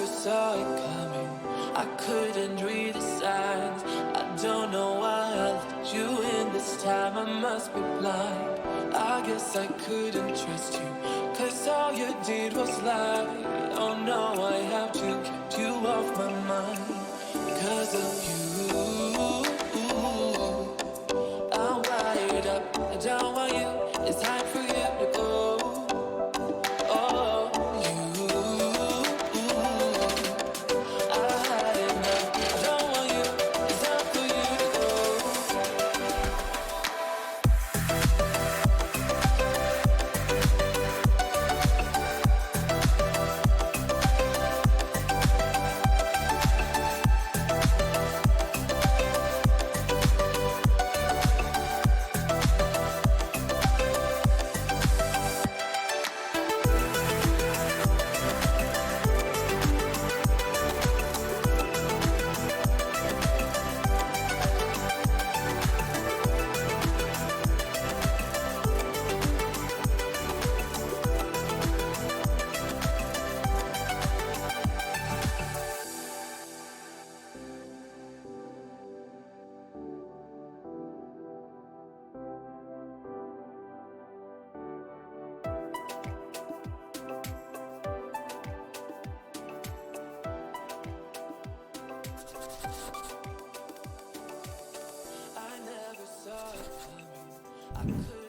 never saw it coming. I couldn't read the signs. I don't know why I let you in this time. I must be blind. I guess I couldn't trust you, 'cause all you did was lie. Oh no, I have to keep you off my mind. Because of you, I'm wired up. I don't want you. It's time for you to go. Oh, you, I had enough. I don't want you. It's time for you to go. I never saw it coming. I could